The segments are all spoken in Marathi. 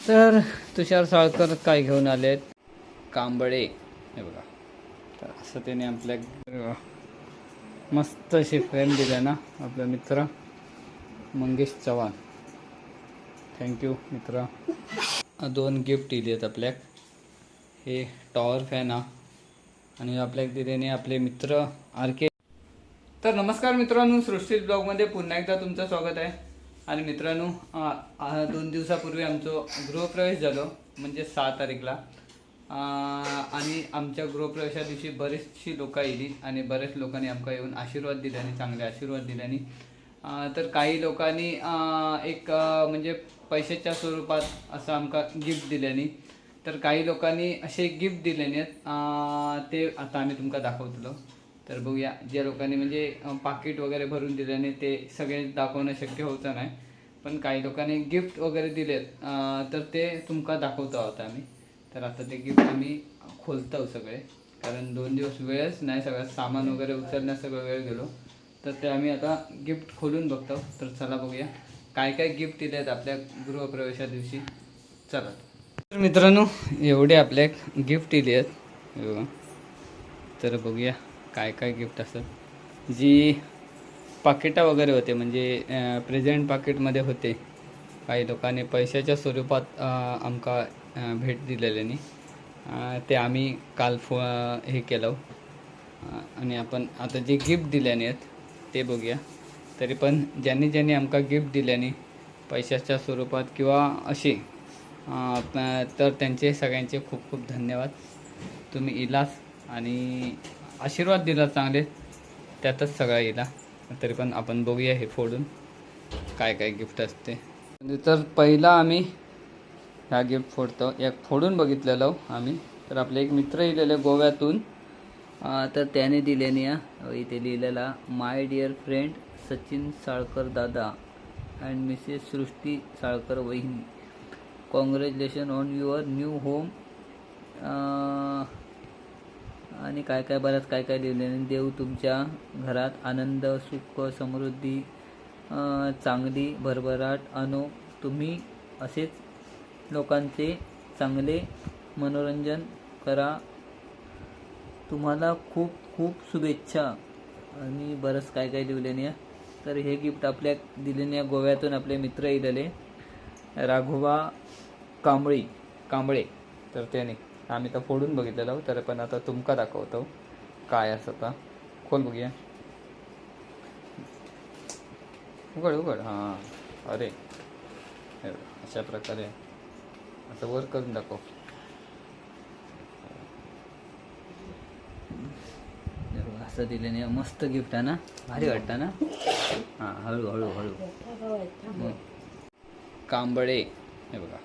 तर तुषार साळकर काय घेऊन आलेत, कांबळे हे बघा. तर असं त्याने आपल्या मस्त अशी फ्रेम दिली ना आपला मित्र मंगेश चव्हाण. थँक्यू मित्र. 2 गिफ्ट दिली आहेत आपल्याक. हे टॉवर फॅन हा आणि आपल्याक दिलेने आपले मित्र RK. तर नमस्कार मित्रांनो, सृष्टी ब्लॉगमध्ये पुन्हा एकदा तुमचं स्वागत आहे. आणि मित्रांनो, 2 दिवसापूर्वी आमचं गृहप्रवेश झालो, म्हणजे 6 तारीखला. आणि आमच्या गृहप्रवेशा दिवशी बरीचशी लोक येली आणि बरेच लोकांनी आमका येऊन आशीर्वाद दिले आणि चांगले आशीर्वाद दिल्याने. तर काही लोकांनी एक म्हणजे पैशाच्या स्वरूपात असं आमका गिफ्ट दिल्याने. तर काही लोकांनी असे गिफ्ट दिल्याने ते आता आम्ही तुमका दाखवतलो. तर बघूया, ज्या लोकांनी म्हणजे पाकिट वगैरे भरून दिल्याने ते सगळे दाखवणं शक्य होतं नाही, पण काही लोकांनी गिफ्ट वगैरे दिलेत तर ते तुमका दाखवतो आहोत आम्ही. तर आता ते गिफ्ट आम्ही खोलतो सगळे, कारण 2 दिवस वेळच नाही, सगळं सामान वगैरे उचलण्यात सगळं वेळ गेलो. तर ते आम्ही आता गिफ्ट खोलून बघतो. तर चला बघूया काय काय गिफ्ट दिले आहेत आपल्या गृहप्रवेशा दिवशी. चला. तर मित्रांनो, एवढे आपल्या गिफ्ट दिले आहेत. तर बघूया काय काय गिफ्ट असतात. जी पाकिटा वगैरे होते म्हणजे प्रेझेंट पाकिटमध्ये होते, काही लोकांनी पैशाच्या स्वरूपात आमका भेट दिलेल्यानी ते आम्ही काल हे केलं. आणि आपण आता जे गिफ्ट दिल्याने आहेत ते बघूया. तरी पण ज्यांनी आमका गिफ्ट दिल्याने पैशाच्या स्वरूपात किंवा असे तर त्यांचे सगळ्यांचे खूप खूप धन्यवाद. तुम्ही इलास आणि आशीर्वाद दिला चांगले, त्यातच सगळा येला. तरी पण आपण बघूया हे फोडून काय काय गिफ्ट असते. तर पहिला आम्ही ह्या गिफ्ट फोडतो. एक फोडून बघितलेलो आम्ही. तर आपले एक मित्र इलेले गोव्यातून, तर त्याने दिल्याने इथे लिहिलेला, my dear friend Sachin Salkar दादा अँड मिसेस सृष्टी साळकर वहिनी, congratulation on your new home. आणि काय काय बऱ्याच काय काय लिहिलेले. देव तुमच्या घरात आनंद, सुख, समृद्धी, चांगली भरभराट आणो. तुम्ही असेच लोकांचे चांगले मनोरंजन करा. तुम्हाला खूप खूप शुभेच्छा. आणि बरंच काय काय लिहिलेले. तर हे गिफ्ट आपल्या दिलेल्या गोव्यातून आपले मित्र इलेले राघोबा कांबळे. तर त्याने आम्ही तर फोडून बघितलेलं, तर पण आता तुमका दाखवतो काय असं. आता खोल बघूया. उघड. हां, अरे अशा प्रकारे आता वर करून दाखव. असं दिल्याने मस्त गिफ्ट आहे ना, भारी वाटतं ना. हां, हळू कांबळे हे बघा.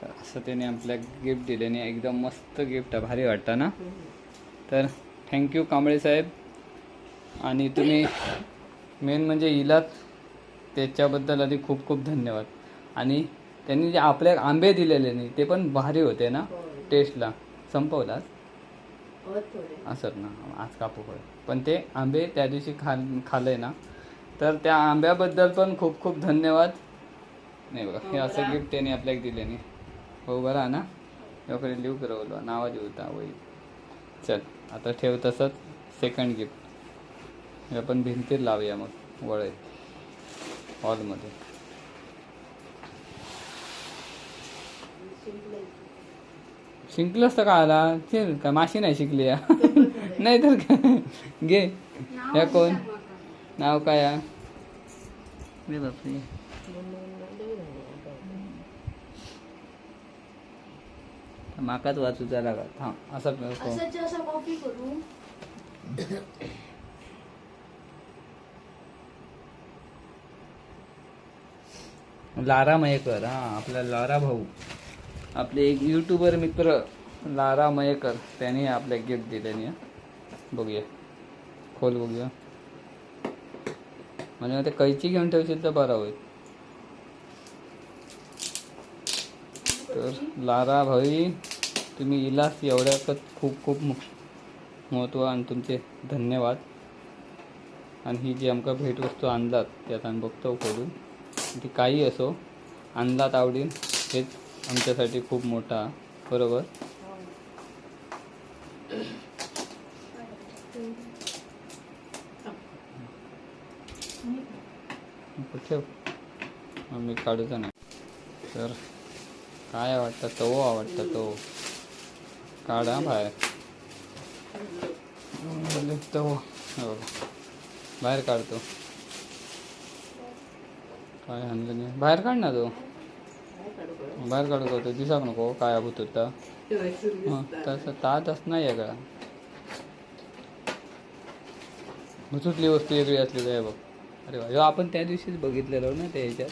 तर असं त्याने आपल्या गिफ्ट दिल्याने एकदम मस्त गिफ्ट आहे, भारी वाटतं ना. तर थँक्यू कांबळे साहेब. आणि तुम्ही मेन म्हणजे इलात त्याच्याबद्दल आधी खूप खूप धन्यवाद. आणि त्यांनी जे आपल्या आंबे दिलेले नाही ते पण भारी होते ना टेस्टला. संपवलाच असत ना, आज कापू पडेल. पण ते आंबे त्या दिवशी खाल्ले ना, तर त्या आंब्याबद्दल पण खूप खूप धन्यवाद. नाही बघा, हे असं गिफ्ट त्याने आपल्याला दिले नाही. हो बरा ना, एवढे लिहू करवलं नावा देऊता वही. चल आता ठेव तसंच. सेकंड गिफ्ट हे आपण भिंतीत लावूया मग वळत हॉलमध्ये. शिंकलंच तर का आला ते का माशी नाही शिकली या नाही तर काय. घे या कोण नाव काय या बापरे. माकाच वाचूचा लागा. हां असं कॉपी करू. लारा मयेकर. हां, आपला लारा भाऊ, आपले एक यूट्यूबर मित्र लारा मयेकर, त्याने आपल्या गिफ्ट दिल्याने. बघूया, खोल बघूया. म्हणजे ते कैची घेऊन ठेवशील तर बरं होईल. तर लारा भाई, तुम्ही इलास एवढ्याकच खूप खूप महत्त्व आणि तुमचे धन्यवाद. आणि ही जी आमका भेटवस्तू आणलात त्यात आम्ही बघतो खोलून. ती काही असो आणलात आवडीन हेच आमच्यासाठी खूप मोठा, बरोबर. ठेव, आम्ही काढूचा नाही. तर काय आवडतं तो आवडतं तो काढा बाहेर. तो बाहेर काढतो. काय आणलं नाही, बाहेर काढ ना तो. बाहेर काढू करतो दिसाक नको काय आबूत होता. तसं तातच नाही आहे का, भुतुतली वस्तू वेगळी असली काय बघ. अरे वा, ह्यो आपण त्या दिवशीच बघितलेलो ना त्या ह्याच्यात,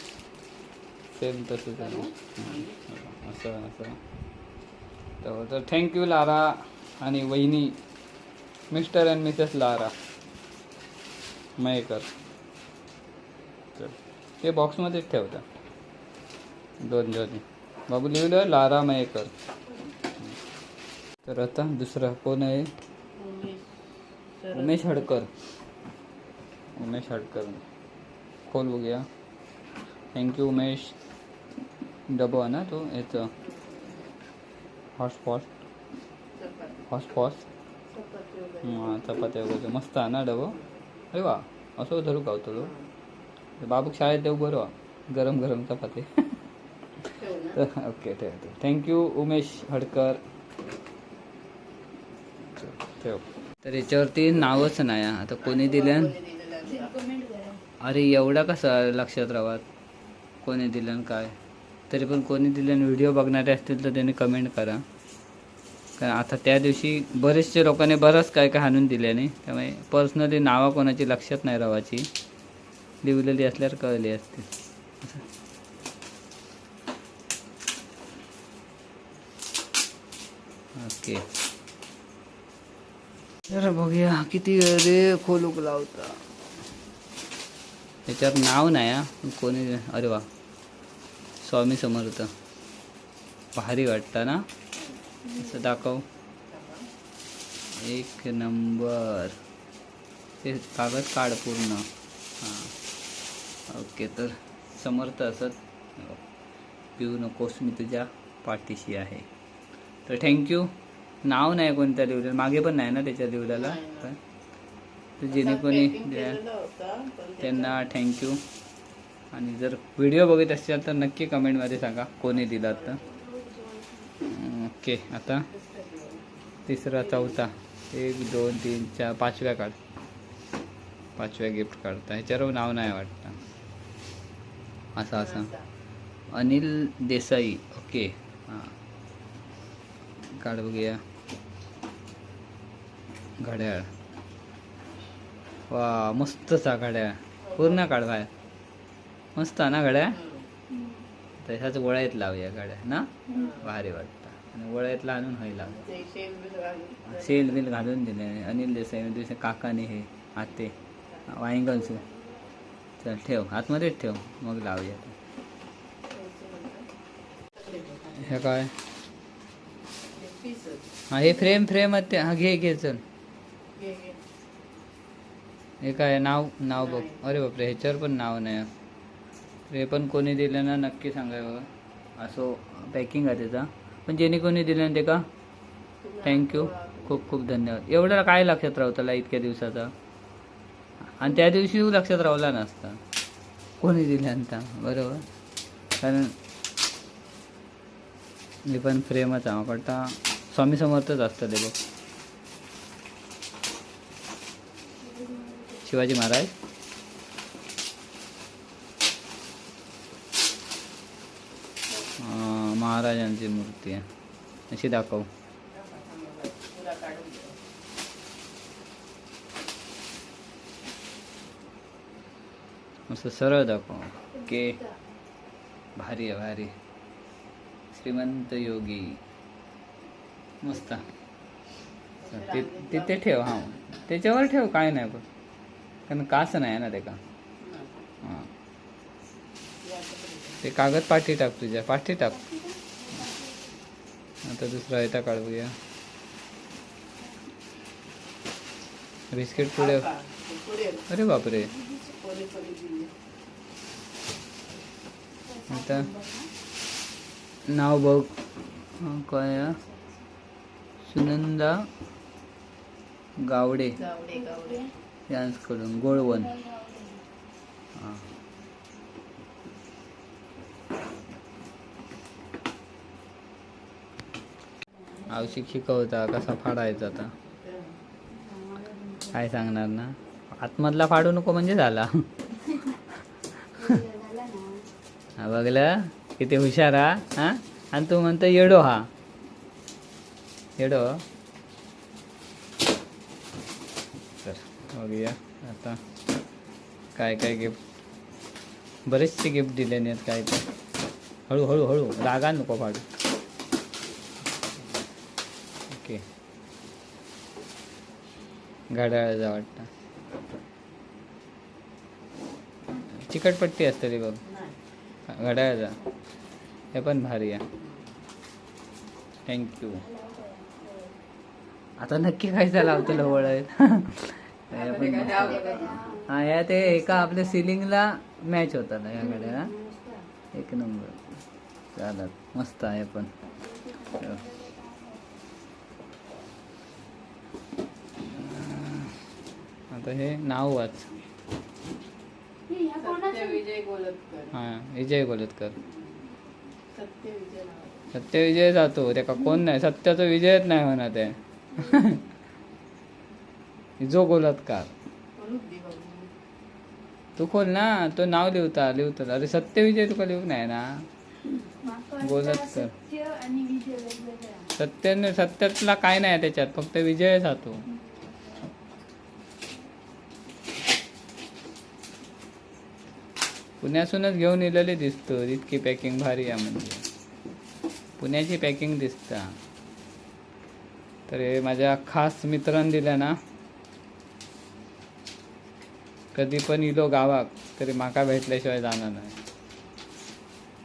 सेम तसंच आहे. असं असं. तर थँक्यू लारा आणि वहिनी, mister and Mrs Lara Mayekar. तर ते बॉक्समध्येच ठेवता दोन जणी. बाबू लिहिलं लारा मयेकर. तर आता दुसरा कोण आहे, उमेश हडकर. उमेश हडकर खोल बघूया. थँक्यू उमेश. डबा ना तो याचं हॉटस्पॉट चपात्या वगैरे मस्त आहे ना डबो. अरे वा, असं धरू गावतो बाबूक शाळेत देऊ बरं वा, गरम गरम चपाती. ओके ठेवतो. थँक्यू उमेश हडकर. ठेव. तर याच्यावरती नावच नाही आता कोणी दिलं. अरे एवढा कसा लक्षात राहत कोणी दिलं काय. तरी पण कोणी दिलं, व्हिडिओ बघणारे असतील तर त्यांनी कमेंट करा. कारण आता त्या दिवशी बरेचशे लोकांनी बरंच काय काय आणून दिले नाही, त्यामुळे पर्सनली नावं कोणाची लक्षात नाही राहायची, लिहिलेली असल्यावर कळली असते. ओके, जरा बघूया किती वेळ रे खोलूक लावता. त्याच्यावर नाव नाही हा कोणी. अरे वा, स्वामी समर्थ. भारी वाटतं ना, असं दाखव. एक नंबर. ते कागद काढ पूर्ण. हां ओके. तर समर्थ असत, पिऊ नकोस मी तुझ्या पाठीशी आहे. तर थँक्यू. नाव नाही कोणत्या लिहिलेलं, मागे पण नाही ना त्याच्या लिहिलेला. तर जेणे कोणी त्यांना थँक्यू. आणि जर व्हिडिओ बघत असाल तर नक्की कमेंटमध्ये सांगा कोणी दिला तर. ओके, आता तिसरा चौथा 1 2 3 4 5व्या काढ. 5व्या गिफ्ट काढता. ह्याच्यावर नाव नाही वाटतं. असं असं अनिल देसाई. ओके हां, काढ बघूया. घड्याळ. वा मस्तचा घड्याळ, पूर्ण काढ बाहेर. मस्त ना घड्याळ. तशाच वळ्यात लावूया घड्याळ ना, भारी वाटतं. आणि वळ्यातला आणून व्हायला सेल बिल घालून दिले अनिल देसाई काकाने. हे आते वाईंगणसू. चल ठेव आतमध्येच ठेव, मग लावूया. हे काय, हां हे फ्रेम फ्रेम हा घे घे. चल हे काय, नाव बघ. अरे बापरे, ह्याच्यावर पण नाव नाही. हे पण कोणी दिलं ना नक्की सांगायचं. असं पॅकिंग आहे त्याचा, पण जेणे कोणी दिलं ते का थँक्यू, खूप खूप धन्यवाद. एवढं काय लक्षात राहतं इतक्या दिवसाचा, आणि त्या दिवशी लक्षात राहिला नसता कोणी दिल्यानंतर, बरोबर. कारण मी पण फ्रेमच आहे वाटतं, स्वामी समर्थच असतं ते बघ. शिवाजी महाराज. महाराजांची मूर्ती आहे अशी दाखव. असं सरळ दाखव. ओके, भारी आहे भारी. श्रीमंत योगी मस्त. तिथे ठेव. हां त्याच्यावर ठेव, काय नाही बघ, कारण काच नाही आहे ना ते का. हां ते कागद पाठी टाक, तुझ्या पाठी टाक. आता दुसरा येता काढ बघूया. बिस्किट पुढे. अरे बापरे, आता नाव बघ काय आहे? सुनंदा गावडे यांकडून गोळवण. हां आवशिक शिकवता कसा फाडायचा आता काय सांगणार ना. आतमधला फाडू नको म्हणजे झाला. हा बघलं किती हुशार हा. आणि तू म्हणतो येडो हा येडो. तर बघूया आता काय काय गिफ्ट. बरेचसे गिफ्ट दिले नाहीत काय तर. हळूहळू हळू रागा नको फाडू. ओके घड्याळाचा वाटतं चिकटपट्टी असते ती बघ घड्याळाचा. हे पण भारी आहे. थँक्यू. आता नक्की खायचा लावतो लवळ. हा या ते एका आपल्या सिलिंगला मॅच होता ना या गाड्या. एक नंबर चालत मस्त आहे पण. आता हे नाव वाच. हा विजय गोलतकर. सत्य विजय जातो त्याका कोण नाही. सत्याचा विजयच नाही होणार ते. जो गोलतकार तू खोल ना. तो नाव लिहता अरे सत्य विजय तुका लिहूक नाही ना. गोलतकर सत्यातला काय नाही त्याच्यात फक्त विजय जातो. पुण्यासूनच घेऊन इलेली दिसतो. इतकी पॅकिंग भारी आहे म्हणजे पुण्याची पॅकिंग दिसता. तर हे माझ्या खास मित्रांनी दिलं ना. कधी पण इलो गावाक तरी माका भेटल्याशिवाय जाणार नाही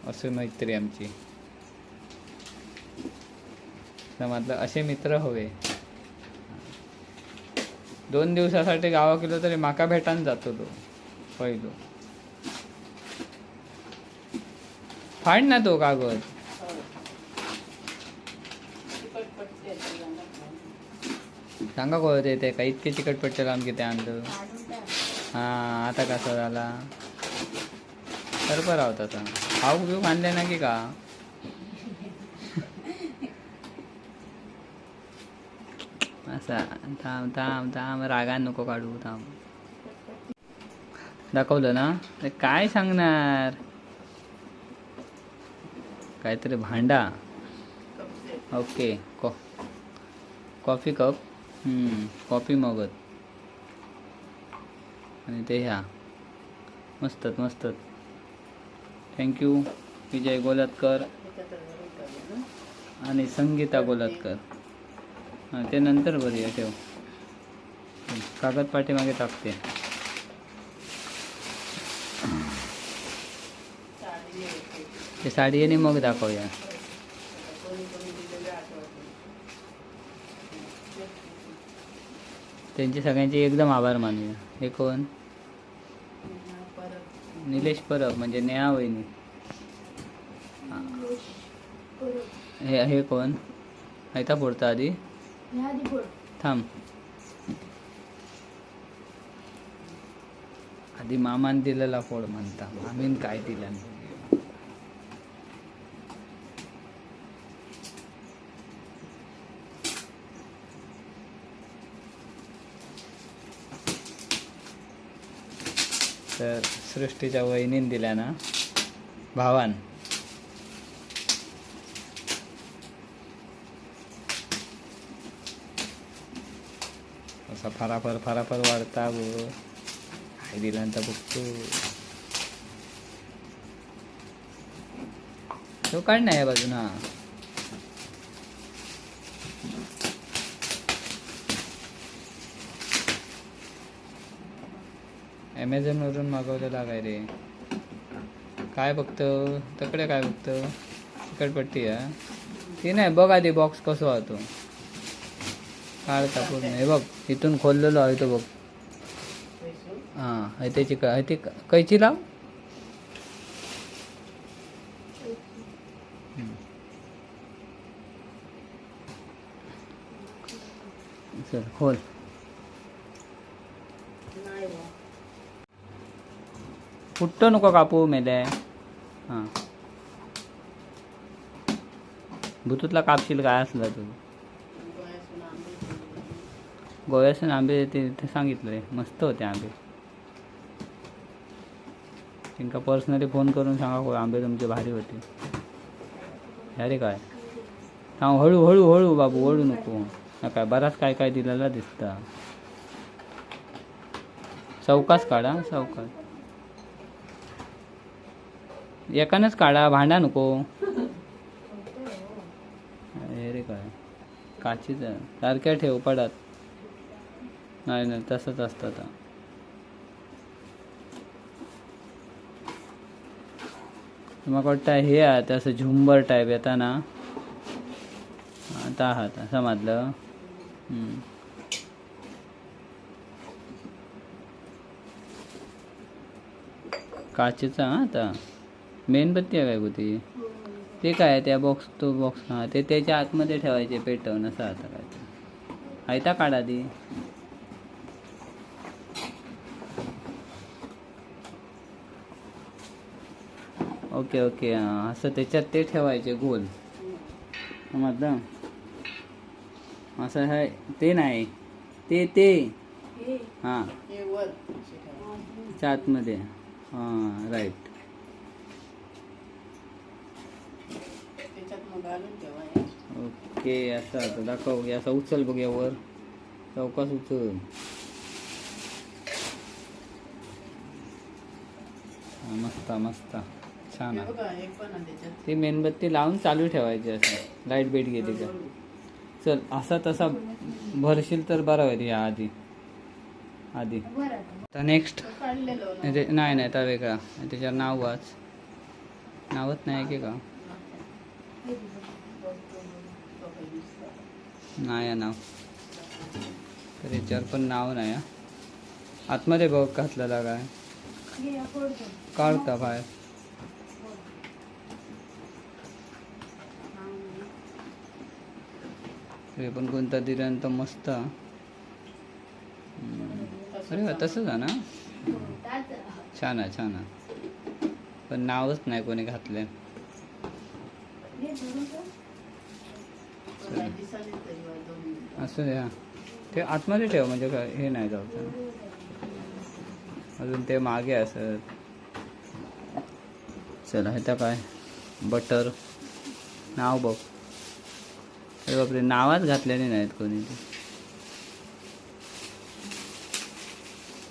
अशी मैत्री आमची. समजलं असे मित्र हवे. 2 दिवसासाठी गावाक गेलो तरी माका भेटान जातो तो पहिलो. फाड ना तो कागद. सांगा कळत येते का इतके चिकटपट्टे लावून किती आणलं. हा आता कसा झाला बरोबर होता आता. हाऊ घेऊ आणले ना की का. असा थांब थांब थांब रागान नको काढू थांब. दाखवलं ना काय सांगणार. काहीतरी भांडा. Okay coffee cup. कॉफी मगत आणि ते ह्या मस्तच मस्तच. थँक्यू विजय गोलतकर आणि संगीता गोलतकर. हां ते नंतर बरी ठेव. कागद पाठीमागे टाकते. ते साडी आणि मग दाखवूया. त्यांचे सगळ्यांचे एकदम आभार मानूया. हे कोण. निलेश परब म्हणजे नेहा वहिनी. हे कोण ऐता फोडता आधी थांब. आधी मामान दिलेला फोड म्हणता. मामीन काय दिलं. तर सृष्टीच्या वहिनीन दिल्या ना भावान. असा फराफर वाढता व काय दिल्यानंतर बघतो. तो काढ ना या बाजून. हा ॲमेझॉनवरून मागवलेला काय रे. काय बघतो तकडे काय बघतो. चिकटपट्टी आहे ती नाही बघ आधी बॉक्स कसं होतो. काढता पूर्ण हे बघ इथून खोललेलो आहे तो बघ. हां आहे त्याची काय ते कैची लाव. चल खोल. फुटतो नको कापू मेले. हां भुतूतला कापशील काय असला तू. गोव्यासून आंबे ते सांगितलं मस्त होते आंबे. त्यांना पर्सनली फोन करून सांगा आंबे तुमचे भारी होते. अरे काय सांग हळू हळू हळू बाबू ओढू नको. काय बराच काय काय दिलेला दिसता. चौकाच काढा चौकाच. एकानंच काढा भांडा नको. अरे काय काचीच सारख्या ठेव पडत नाही. नाही तसंच असतं आता. मग वाटतं हे आता असं झुंबर टाईप येता ना आता आहात समजलं. काचेचा आता मेणबत्ती आहे काय होती ते काय त्या बॉक्स तो बॉक्स हां ते त्याच्या आतमध्ये ठेवायचे पेटवून असं आता काय आयता काढा ती. ओके ओके हां असं त्याच्यात ते ठेवायचे गोल समजलं. असं आहे ते नाही ते हां आतमध्ये हां राईट. ओके असं आता दाखव. असं उचल बघ यावर चौकास उचल. मस्त मस्त छान आहे. ती मेणबत्ती लावून चालू ठेवायची असं लाईट बेट गेली का. चल असा तसा भरशील तर बरं होईल. या आधी तर नेक्स्ट नाही नाही तर वेगळा त्याच्यावर नाव वाच. नावच नाही की का नाही नाव तर याच्यावर पण नाव नाही. आतमध्ये बघ घातलेला काय काढता बाहेर. हे पण कोणता दिल्यानंतर मस्त. अरे तसंच आहे ना. छान आहे छान आहे पण नावच नाही कोणी घातले. असं द्या ते आतमध्ये ठेव म्हणजे काय हे नाही जाऊ. अजून ते मागे असत. चला ह्याचा काय बटर नाव बघ. अरे बापरे नावाच घातलेले नाहीत कोणी. ते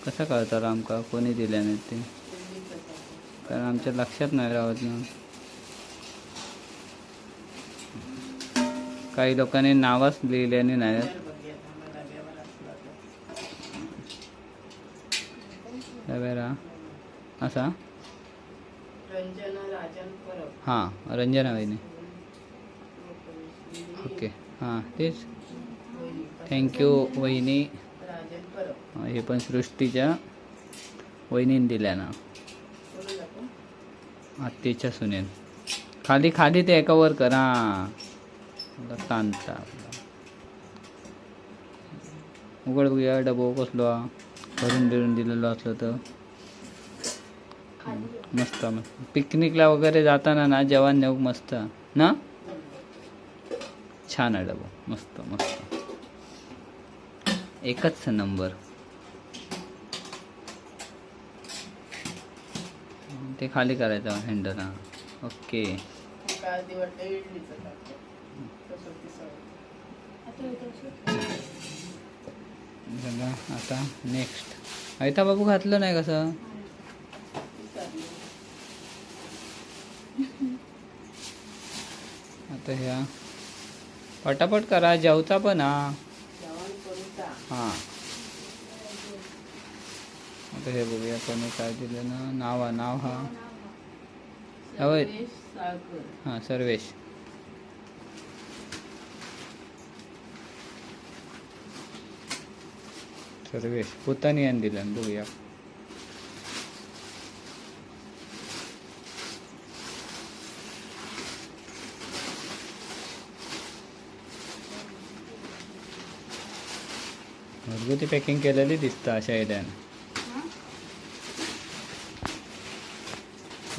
कसं कळतं आमका कोणी दिल्या नाहीत ते कारण आमच्या लक्षात नाही राहत ना. काही लोकांनी नावच लिहिल्याने नाहीत. असा हां रंजना वहिनी. ओके हां तेच थँक्यू वहिनी. हे पण सृष्टीच्या वहिनीने दिल्या ना आत्तीच्या सुनेन. खाली खाली ते एका वर कर. हां तांता उघड बघूया डबो कसलो भरून बिरून दिलेलो असलं तर मस्त मस्त. पिकनिकला वगैरे जाताना ना जेवण नेऊ मस्त ना. छान आहे डबो मस्त मस्त एकच नंबर. ते खाली करायचं हँडल. हां ओके आता नेक्स्ट आयता बाबू घातलं नाही कसं. आता ह्या पटापट करा जेवता पण. हां आता हे बघूया कोणी काय दिलं ना. नाव हा होय हां सर्वेश. सर्वेश पोतानी यान दिलं बघूया. घरगुती पॅकिंग केलेली दिसतं अशा आयडियानं.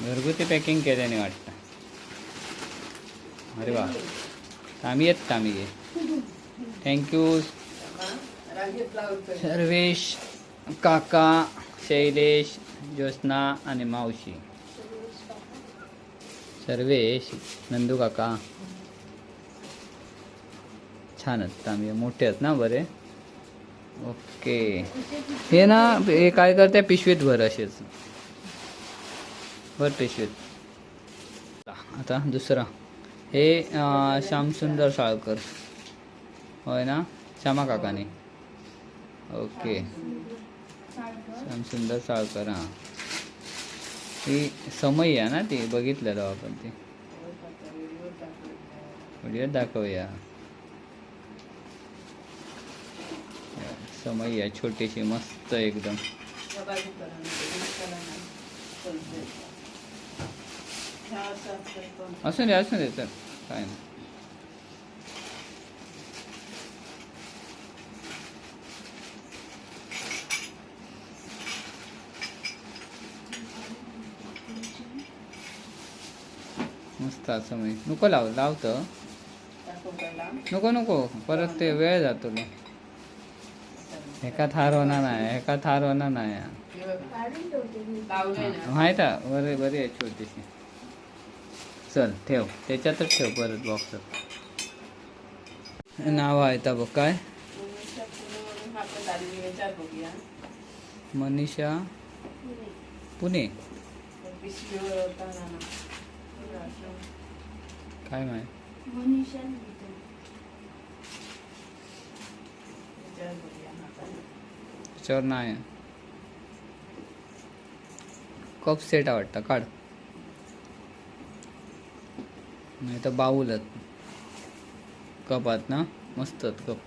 घरगुती पॅकिंग केल्याने वाटतं. अरे वा, आम्ही ये. थँक्यू सर्वेश काका, शैलेश, ज्योत्स्ना आणि मावशी. सर्वेश, नंदू काका छानच. आम्ही मोठे आहेत ना बरे. ओके. हे ना हे काय करते पिशवीत भर असेच भर पिशवीत. आता दुसरा हे श्यामसुंदर साळकर होय ना, श्यामा काकाने. ओके, श्यामसुंदर साळकर. हां, ही समय आहे ना, ती बघितलेलं आपण. ती व्हिडिओ दाखवूया. समय आहे छोटीशी मस्त एकदम. असू दे तर काय नाही. मस्त असं मी नको लावतं. नको परत ते वेळ जातो. एका थार होणार नाही. माहीत आहे, बरी आहे छोटीशी. चल ठेव, त्याच्यातच ठेव परत बॉक्सात. नाव आहे तर बघ काय. मनीषा पुणे. काय माहिती. त्याच्यावर नाही. कप सेट आवडतं काढ, नाही तर बाऊल कपात ना मस्त कप.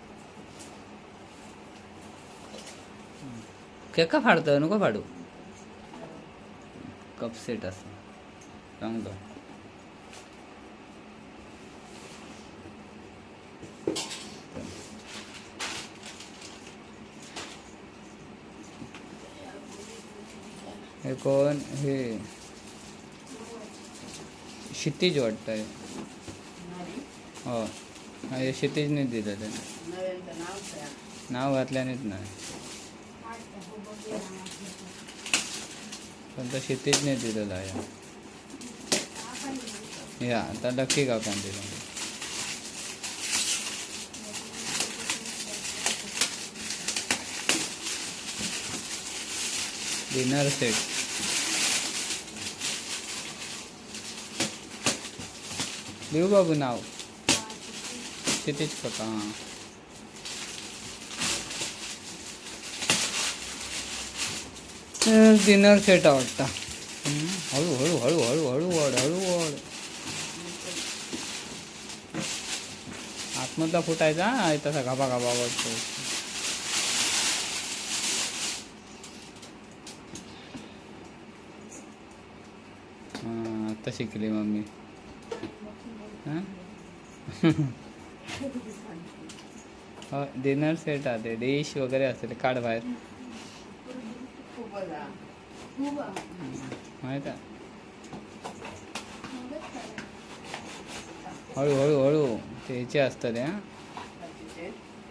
केका फाडतं नको फाडू. कप सेट असं चांगलं. हे कोण हे क्षितिज वाटतंय. हो, हे क्षितिजने दिलं त्याने. नाव घातल्यानेच नाही, पण तो क्षितिजने दिलेलं आहे. या आता लकी काकाने दिलं. Dinner set. लिहू बाबू नाव क्षितिज काका. हां, डिनर सेट आवडता. हळू वाढ. आतमधला फुटायचा तसा घाबा वाटतो. हां, आता शिकली मम्मी. हां हो, डिनर सेट आहे. डिश वगैरे असेल काढ बाहेर. माहीत आहे. हळू ते ह्याचे असतात.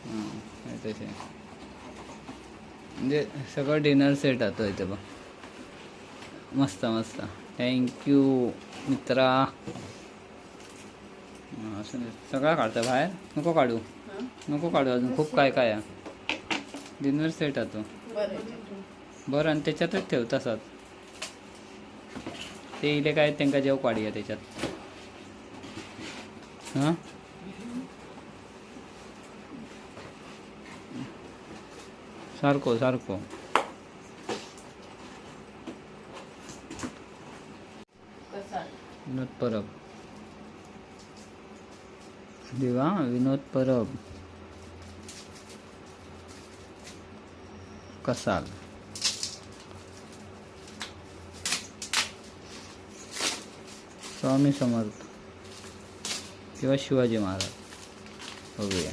हां तसे म्हणजे सगळं डिनर सेट आता इथे बघ. मस्त. थँक्यू मित्रा. असं सगळं काढतं बाहेर. नको काढू अजून खूप काय आहे. डिनर सेट आहे तो. बरं, आणि त्याच्यातच ठेव तसाच. ते इले काय त्यांना जेव काढूया त्याच्यात. हां, सारखो विनोद परब. दिवा विनोद परब. कसाल. स्वामी समर्थ किंवा शिवाजी महाराज बघूया.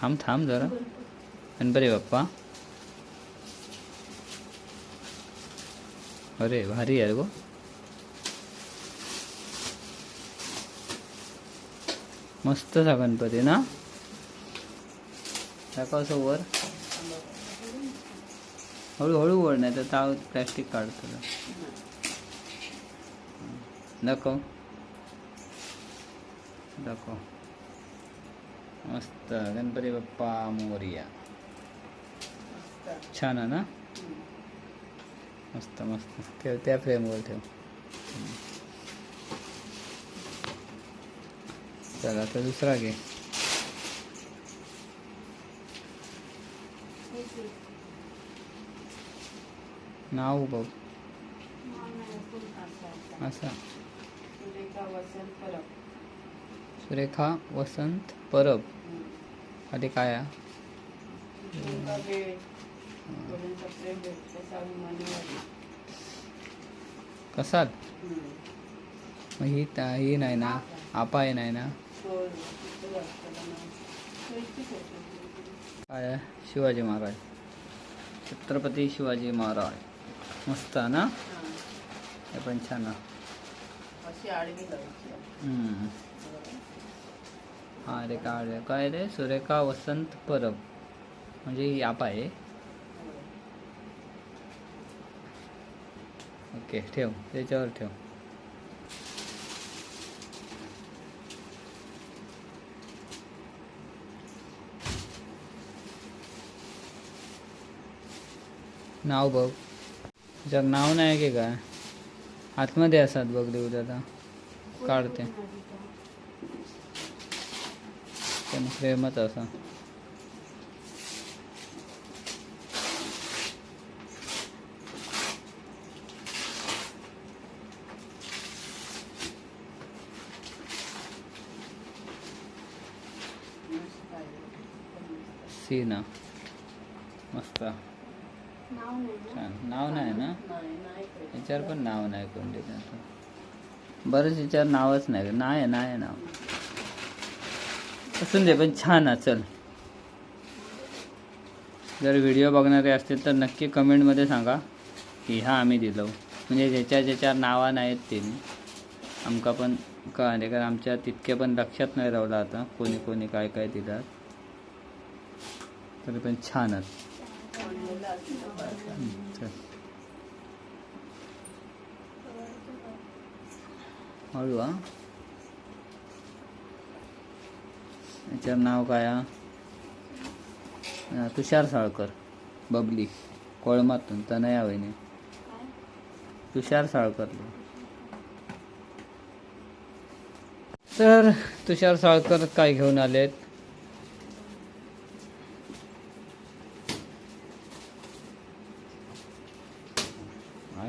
थांब थांब जरा. गणपती बाप्पा. अरे भारी आहे गो. मस्तचा गणपती ना. दाखव असं वर. हळूहळू वर नाही तर ताव प्लॅस्टिक काढतो. दाखव दाखव. मस्त गणपती बाप्पा मोरया. छान आहे ना. मस्त मस्त. ठेव त्या फ्रेमवर ठेव. चला आता दुसरा घे. नाव बघ असा. सुरेखा वसंत परब. आधी काय आहे. कसाल मग ही नाही ना. आपा आहे नाही ना. काय आहे. शिवाजी महाराज. छत्रपती शिवाजी महाराज. मस्त ना. हे पण छान. हा रे काय रे. सुरेखा वसंत परब म्हणजे ही आपा आहे. ओके ठेव त्याच्यावर ठेव. नाव बघ. त्याच्यावर नाव नाही की काय. आतमध्ये असतात बघ. देऊ दादा काढते. पण फ्रेमच असा. सीना मस्त. छान. नाव नाही ना याच्यावर. पण नाव नाही कोणते. बरंच याच्यावर नावच नाही. नाही नाव असून दे पण छान आहे. चल जर व्हिडिओ बघणारे असतील तर नक्की कमेंटमध्ये सांगा की हा आम्ही दिलो. म्हणजे ज्याच्यावर नावा नाहीत ते आमका पण कळले. कारण आमच्या तितके पण लक्षात नाही राहिलं आता कोणी कोणी काय काय दिलं. तरी पण छानच. हळू हा. याच्यावर नाव काय. तुषार साळकर. बबली कोळमातून तनया वहिनी. तुषार साळकर. तर तुषार साळकर काय घेऊन आलेत.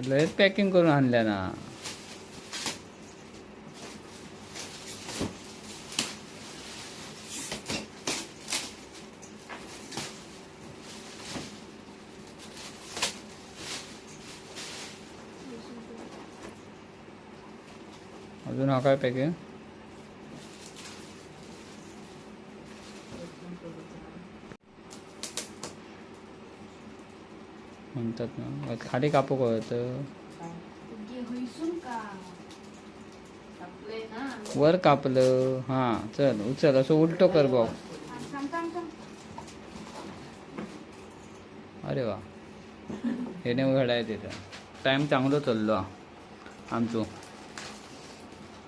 लयच पॅकिंग करून आणल्या ना. अजून हा काय पॅकिंग. म्हणतात ना खाली कापू कळत. वर कापलं. हा चल उचल. असं उलटो कर बॉक्स. अरे वा. हे नाही घडाय तिथं. टाइम चांगलं चाललो आमचो.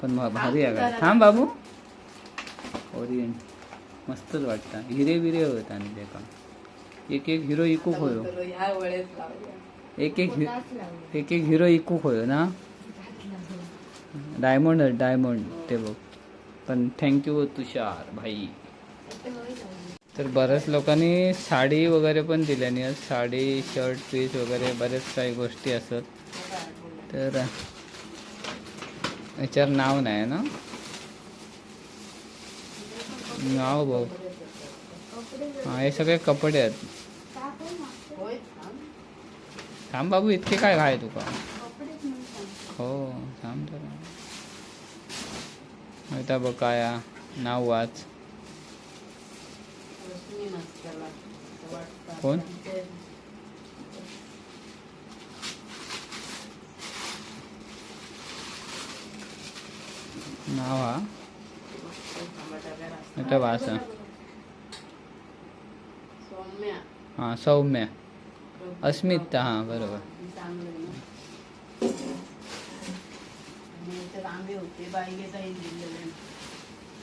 पण मग भारी आहे का. थांब बाबू. ओरिएंट मस्तच वाटतं. हिरे बिरे होत आणि ते का एक हिरो इकूक होयो. एक हिरो इकूक होयो ना. डायमंड ते बघ. पण थँक्यू तुषार भाई. तर बऱ्याच लोकांनी साडी वगैरे पण दिल्यानी. साडी शर्ट पीस वगैरे बरेच काही गोष्टी असत. तर याच्यावर नाव नाही ना. नाव बघ. हा हे सगळे कपडे आहेत. थांब बाबू. इतके काय घाय तुका. हो थांब जरा. आता बघ काय नाव वाच. कोण? नाव हा आता वासा हां सौम्या अस्मिता हां बरोबर.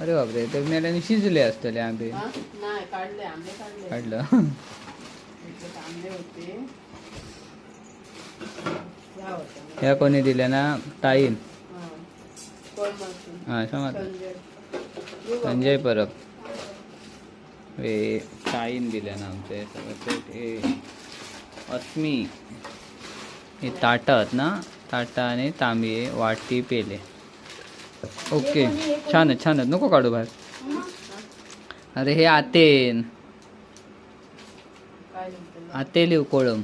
अरे बापरे तर मेल्याने शिजले असतले आंबे. काढलं ह्या कोणी दिल्या ना ताईन. हां समज संजय परब हे ताईन दिल्या ना आमचे सगळं. अस्मी हे ताटात ना ताटा आणि तांबे वाटी पेले. ओके छान आहे छान आहे नको काढू बाहेर. अरे हे आतेन आतेली कोळम.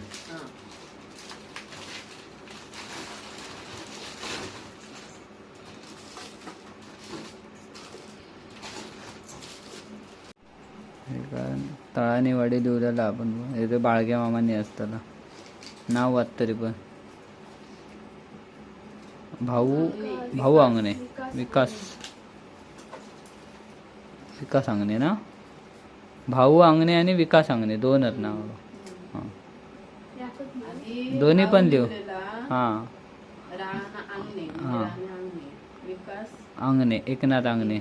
तळाने वाडी देऊला आपण हे बाळग्या मामाने असताना नाव वाच तरी पण भाऊ अंगणे विकास अंगणे ना भाऊ अंगणे आणि विकास अंगणे दोनच नाव. हां दोन्ही पण लिहू. हां हां अंगणे एकनाथ अंगणे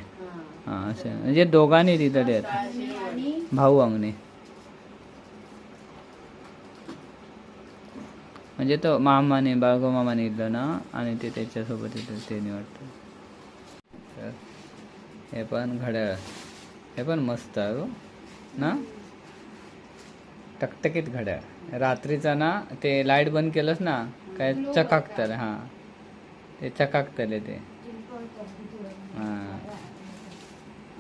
हां असं म्हणजे दोघांनी दिलेले आहेत भाऊ अंगणे. म्हणजे तो मामाने बाळगो मामाने दिलं ना आणि ते त्याच्यासोबत येतं ते निवडतं. तर हे पण घड्याळ हे पण मस्त आहे हो ना टकटकीत घड्याळ. रात्रीचा ना ते लाईट बंद केलंस ना काय चकाकतले. हां ते चकाकतले ते हां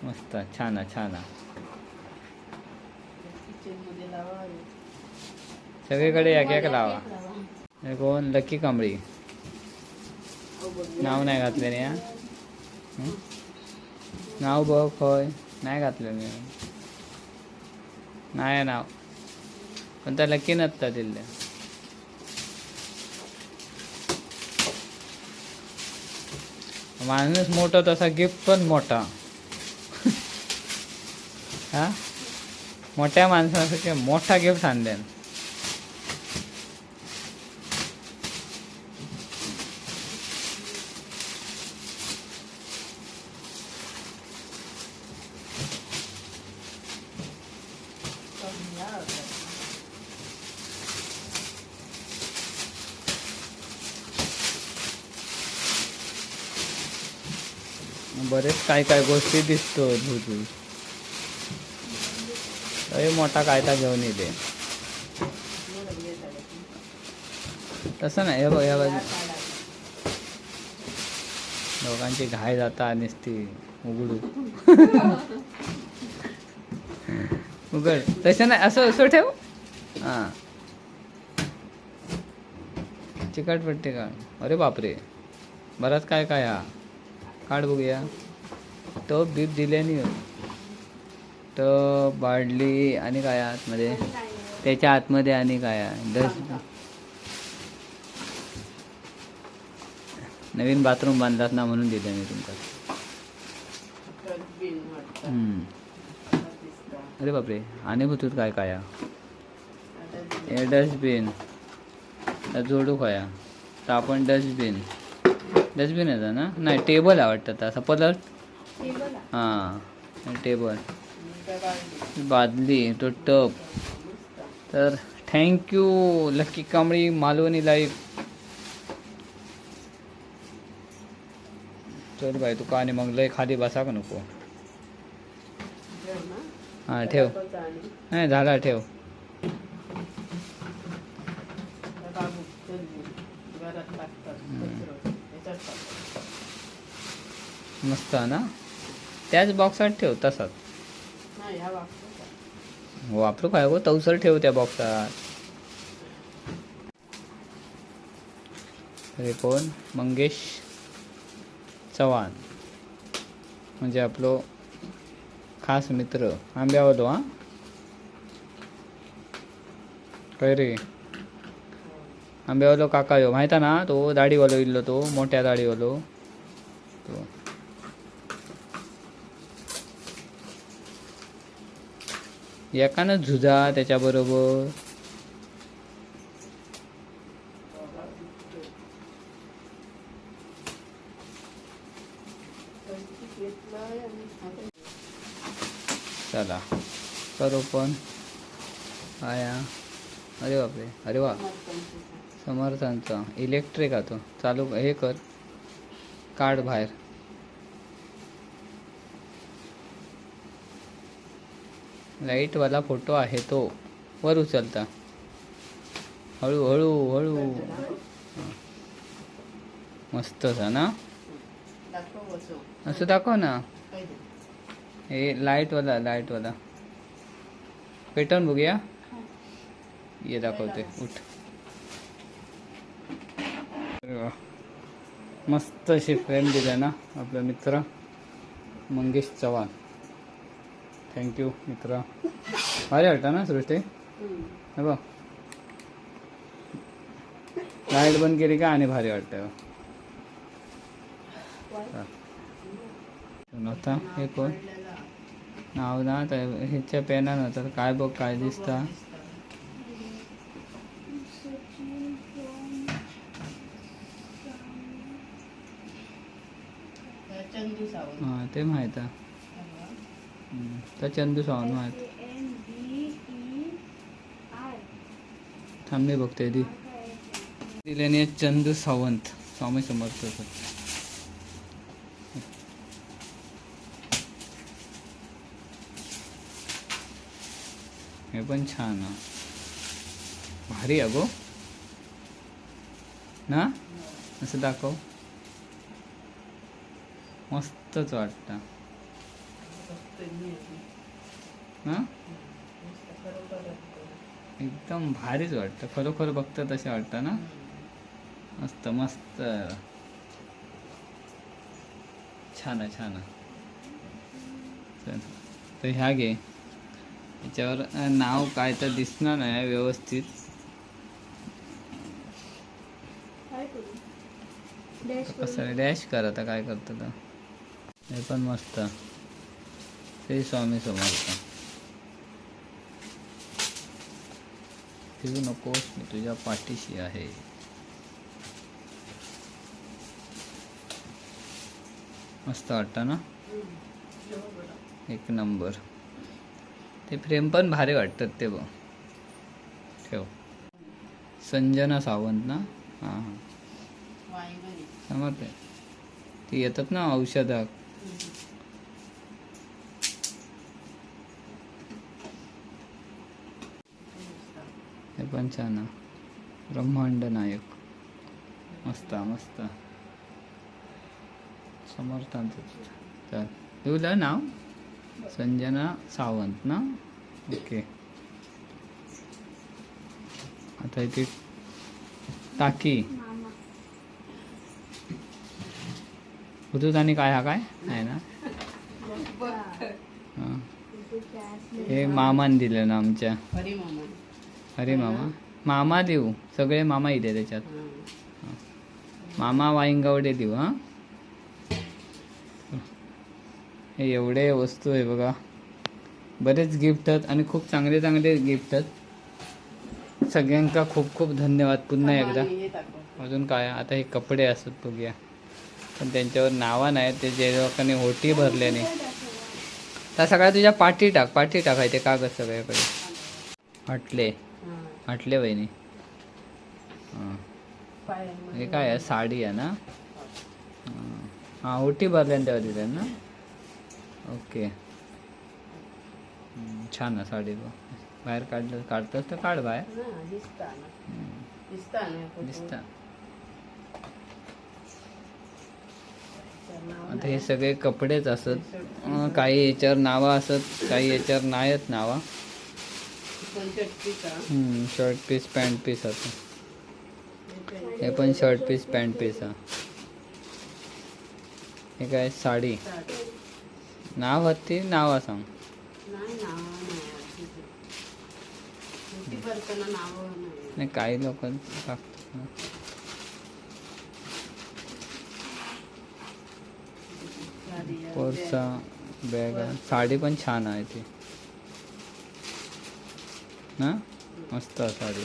मस्त छान छान. सगळीकडे एक एक लावा. कोण लकी कांबळी नाव नाही घातले या नाव बघ होय नाही घातलं मी नाही नाव पण त्या लकी नसता दिले. माणूस मोठा तसा गिफ्ट पण मोठा. हा मोठ्या माणसासाठी मोठा गिफ्ट आणले. बरेच काय काय गोष्टी दिसतो भूजू. अरे मोठा कायदा घेऊन येते तसं नाही. हे बघ या बाजू लोकांची घाय जाता नुसती उघडू उघड तसं नाही असं असं ठेव. हां चिकटपट्टी काढ. अरे बापरे बराच काय काय हा काढ बघूया. तो बीप दिल्याने तो बाडली आणि काय आतमध्ये त्याच्या आतमध्ये आणि काय डस्ट. नवीन बाथरूम बांधलात ना म्हणून दिलं मी तुमका. अरे बापरे आणि भूतूत काय काय हे डस्टबिन जोडू खाया तर आपण डस्टबिन आहे ना नाही टेबल आवडतं असं पलट. हां टेबल बादली तो टप. तर thank you lucky Kambli Malvani life. चल बाई तू का आणि मग लय खाली बसा का नको. हां ठेव नाही झाला ठेव. मस्त ना त्याच बॉक्सात ठेव तसाच वापरू काय गो तवसर ठेव त्या बॉक्सात. अरे कोण मंगेश चव्हाण म्हणजे आपलो खास मित्र आंब्यावालो. हां काय रे आंब्यावालो काका यो माहिती ना तो दाढीवालो इल्लो तो मोठ्या दाढीवालो तो एकानंच झुजा त्याच्याबरोबर चला करू पण आया अरे बापरे अरे वा समर्थांचा इलेक्ट्रिक आहे तो चालू हे कर काढ बाहेर लाईटवाला फोटो आहे तो वर उचलता हळू हळू हळू मस्तच आहे ना असं दाखव ना हे लाईटवाला पेटवून बघूया ये दाखवते उठ मस्त अशी फ्रेम दिली ना आपला मित्र मंगेश चव्हाण थँक्यू मित्र भारी वाटतं ना सृष्टी हे बघ लाईट बंद केली का आणि भारी वाटतं आता हे कोण नाव ना ह्याच्या पेनानं तर काय बघ काय दिसता हां ते माहीत आहे तर चंदू सावंत माहीत थांबे बघते ती दिल्याने चंदू सावंत स्वामी समर्थ हे पण छान आहे भारी आहे गो ना असं दाखव मस्तच वाटतं हां एकदम भारीच वाटतं खरोखर बघतं तसे वाटतं ना मस्त मस्त छान आहे छान आहे चल तर ह्या घे याच्यावर नाव काय तर दिसणार नाही व्यवस्थित कसं डॅश कर आता काय करतं तर हे पण मस्त ते स्वामी समर्थ फिरू नकोस मी तुझ्या पाठीशी आहे मस्त वाटतं ना एक नंबर ते फ्रेम पण भारी वाटतात ते बघ ठेव संजना सावंत ना हां हां समजते ती येतात ना औषधात हे पण छान आहे ब्रह्मांड नायक मस्त मस्त समर्थांचं तर तुझं नाव संजना सावंत ना ओके आता इथे टाकी हुदूत आणि काय हा काय आहे ना हां हे मामान दिलं ना आमच्या अरे मामा देऊ सगळे मामा इथे त्याच्यात मामा वाईंगावडे देऊ हां हे एवढे वस्तू आहे बघा बरेच गिफ्ट आहेत आणि खूप चांगले चांगले गिफ्ट आहेत सगळ्यांका खूप खूप धन्यवाद पुन्हा एकदा अजून काय आता हे कपडे असत बघूया पण त्यांच्यावर नावं नाही ते जे लोकांनी ओटी भरल्याने त्या सगळ्या तुझ्या पाठी टाकायचे कागद सगळ्याकडे हटले वहिनी हे काय आहे साडी आहे ना हां ओटी भरल्याने तेव्हा दिल्या ना ओके छान आहे साडी बाहेर काढतोस तर काढ बाहेर दिसता आता हे सगळे कपडेच असत काही याच्यावर नावं असत काही याच्यावर नाहीत नावं शर्ट पीस पॅन्ट पीस असं हे पण शर्ट पीस पॅन्ट पीस आहे हे काय साडी नाव होती नावा सांग नाही काही लोक टाकतात ना. कोरसा बॅग साडी पण छान आहे ती ना, मस्त साडी.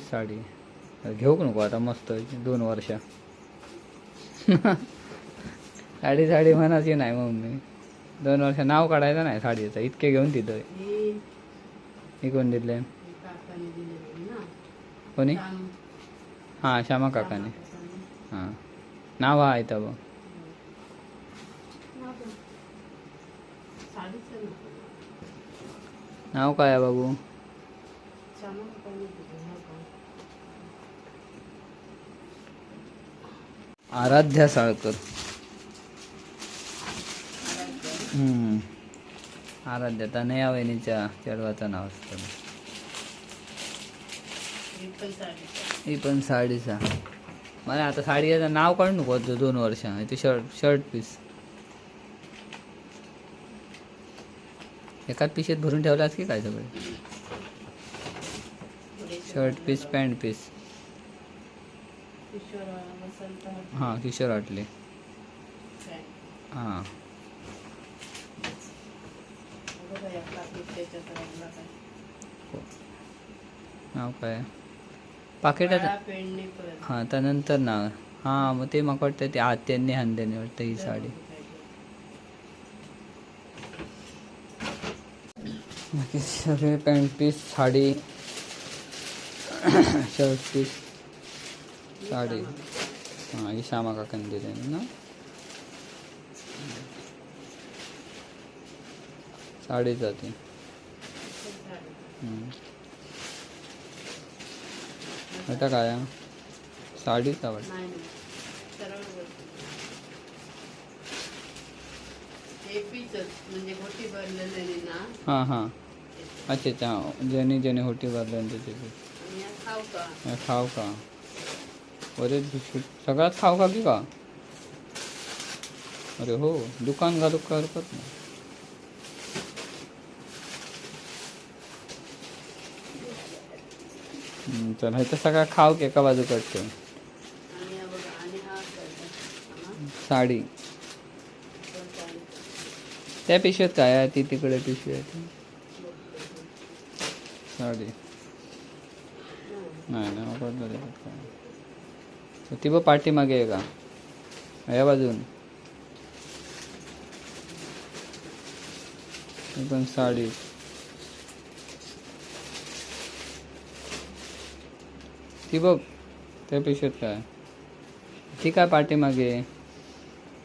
साडी घेऊ नको आता, मस्त 2 वर्ष. साडी म्हणायची नाही मम्मी, 2 वर्ष नाव काढायचं नाही साडीचं, इतके घेऊन तिथं. हे कोण दिले? कोणी? हां श्यामा काकाने. हां नाव आहे तर नाव काय आहे बाबू? आराध्या साळकर. आराध्या तनया वहिनीच्या चढवाचं नाव असतं. ही पण साडीचा. मला आता साडीचं नाव काढू नको 2 वर्ष. ते शर्ट पीस एकाच पिशेत भरून ठेवलास की काय सगळे? Shirt piece pant piece. हां किशोर वाटले. हां नाव काय पाकिटात? हां त्यानंतर नाव. हां मग ते मग वाटतं ते आत्यांनी हांद्याने वाटतं ही साडी. बाकी सगळे pant piece sari shirt piece sari. हां ही श्यामा काकांनी दिले ना साडी जाते. आता काय साडीच आवड. हां हां अच्छा अच्छा, ज्याने होटी भरले त्याचे खाव का? बरेच बिस्किट सगळ्यात खाव का की का? अरे हो, दुकान घालू का हरकत नाही. चला इथं सगळा खाव की एका बाजू कटतो. साडी त्या पिशवीत काय आहे? ती तिकडे पिशवी आहे ती साडी. नाही काय ती बघ पाठीमागे आहे का या बाजून? पण साडी ती बघ त्या पिशवीत काय ती काय पाठीमागे.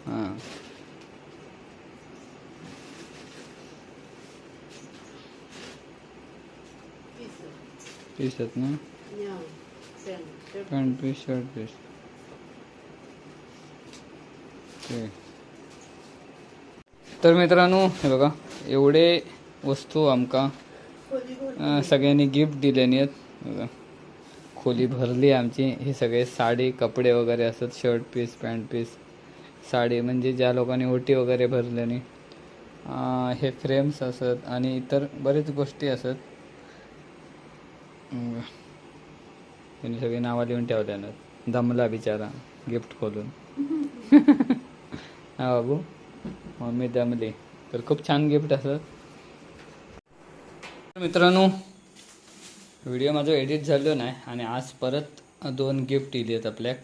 हां पीस ना, पॅन्ट पीस शर्ट पीस. तर मित्रांनो हे बघा एवढे वस्तू आमका सगळ्यांनी गिफ्ट दिल्यानी आहेत. बघा खोली भरली आमची. हे सगळे साडी कपडे वगैरे असत, shirt piece pant piece sari म्हणजे ज्या लोकांनी ओटी वगैरे भरल्यानी. हे फ्रेम्स असत आणि इतर बरेच गोष्टी असत. त्यांनी सगळी नावं लिहून ठेवल्या. दमला बिचारा गिफ्ट खोलून. हा बाबू मम्मी दमली. तर खूप छान गिफ्ट असत. मित्रांनो व्हिडिओ माझं एडिट झालं नाही आणि आज परत 2 गिफ्ट दिली आहेत आपल्याक.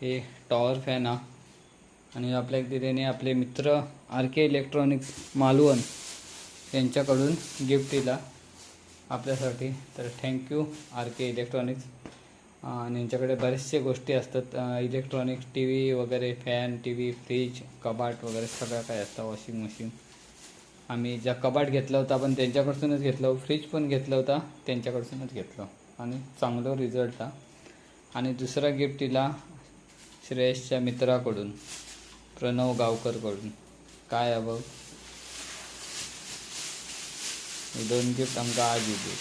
हे टॉवर फॅन हा आणि आपल्याक दिलेने आपले मित्र RK इलेक्ट्रॉनिक्स मालवण यांच्याकडून गिफ्ट दिला आपल्यासाठी. तर थँक्यू RK इलेक्ट्रॉनिक्स. आणि यांच्याकडे बरेचसे गोष्टी असतात इलेक्ट्रॉनिक्स, TV वगैरे, फॅन, TV, फ्रीज, कबाट वगैरे सगळं काय असतं. Washing machine. आम्ही ज्या कबाट घेतला होता आपण त्यांच्याकडूनच घेतलं. फ्रीज पण घेतला होता त्यांच्याकडूनच घेतलं आणि चांगलं रिझल्ट हा. आणि दुसरा गिफ्ट दिला श्रेयसच्या मित्राकडून, प्रणव गावकरकडून. काय बघ हे 2 गिफ्ट आमका आज दिले.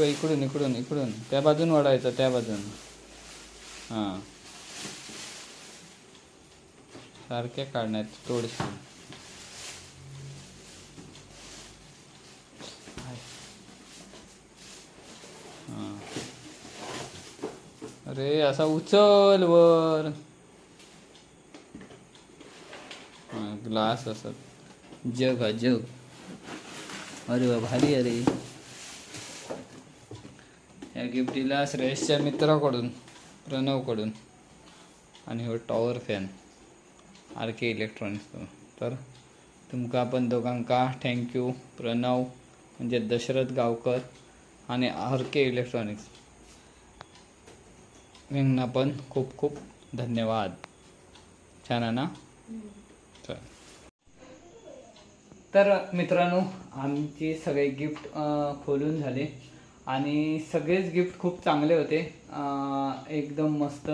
इकडून इकडून इकडून त्या बाजून वाढायचं त्या बाजून. हां सारख्या काढण्यात थोडीशी हां. अरे असा उचल वर. हां ग्लास असत जग हा जग. अरे वा भारी. अरे या गिफ्ट दिला श्रेयसच्या मित्राकडून प्रणवकडून. आणि हो टॉवर फॅन आर के इलेक्ट्रॉनिक्स. तर तुमका पण दोघांका थँक्यू. प्रणव म्हणजे दशरथ गावकर आणि आर के इलेक्ट्रॉनिक्स यांना पण खूप खूप धन्यवाद. छान आहे ना. तर मित्रांनो आमचे सगळे गिफ्ट खोलून झाले आणि सगळेच गिफ्ट खूप चांगले होते. एकदम मस्त.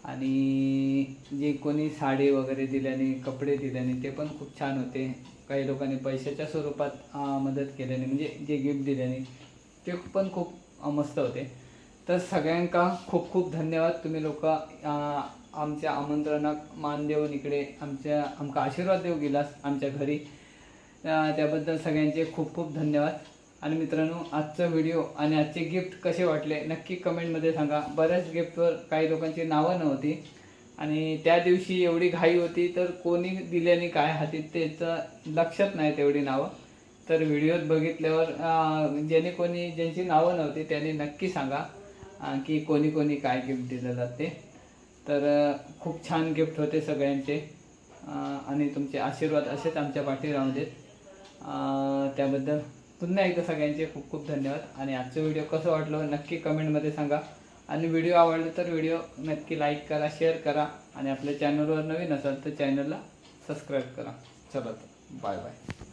आणि जे कोणी साडी वगैरे दिल्याने कपडे दिल्याने ते पण खूप छान होते. काही लोकांनी पैशाच्या स्वरूपात मदत केल्याने म्हणजे जे गिफ्ट दिल्याने ते पण खूप मस्त होते. तर सगळ्यांका खूप खूप धन्यवाद. तुम्ही लोक आमच्या आमंत्रणाक मान देऊन इकडे आमका आशीर्वाद देऊ गेलास आमच्या घरी. त्याबद्दल सगळ्यांचे खूप खूप धन्यवाद. आणि मित्रांनो आजचा व्हिडिओ आणि आजचे गिफ्ट कसे वाटले नक्की कमेंटमध्ये सांगा. बऱ्याच गिफ्टवर काही लोकांची नावं नव्हती आणि त्या दिवशी एवढी घाई होती तर कोणी दिल्याने काय हाती त्याचं लक्षात नाही तेवढी नावं. तर व्हिडिओत बघितल्यावर ज्यांची नावं नव्हती त्यांनी नक्की सांगा की कोणी कोणी काय गिफ्ट दिलेलं ते. तर खूप छान गिफ्ट होते सगळ्यांचे. आणि तुमचे आशीर्वाद असेच आमच्या पाठी राहू देत. त्याबद्दल पुन्हा एकदा सगळ्यांचे खूप खूप धन्यवाद. आणि आजचं व्हिडिओ कसं वाटलं नक्की कमेंटमध्ये सांगा. आणि व्हिडिओ आवडला तर व्हिडिओ नक्की लाईक करा, शेअर करा. आणि आपल्या चॅनलवर नवीन असाल तर चॅनलला सबस्क्राईब करा. चला तर बाय बाय.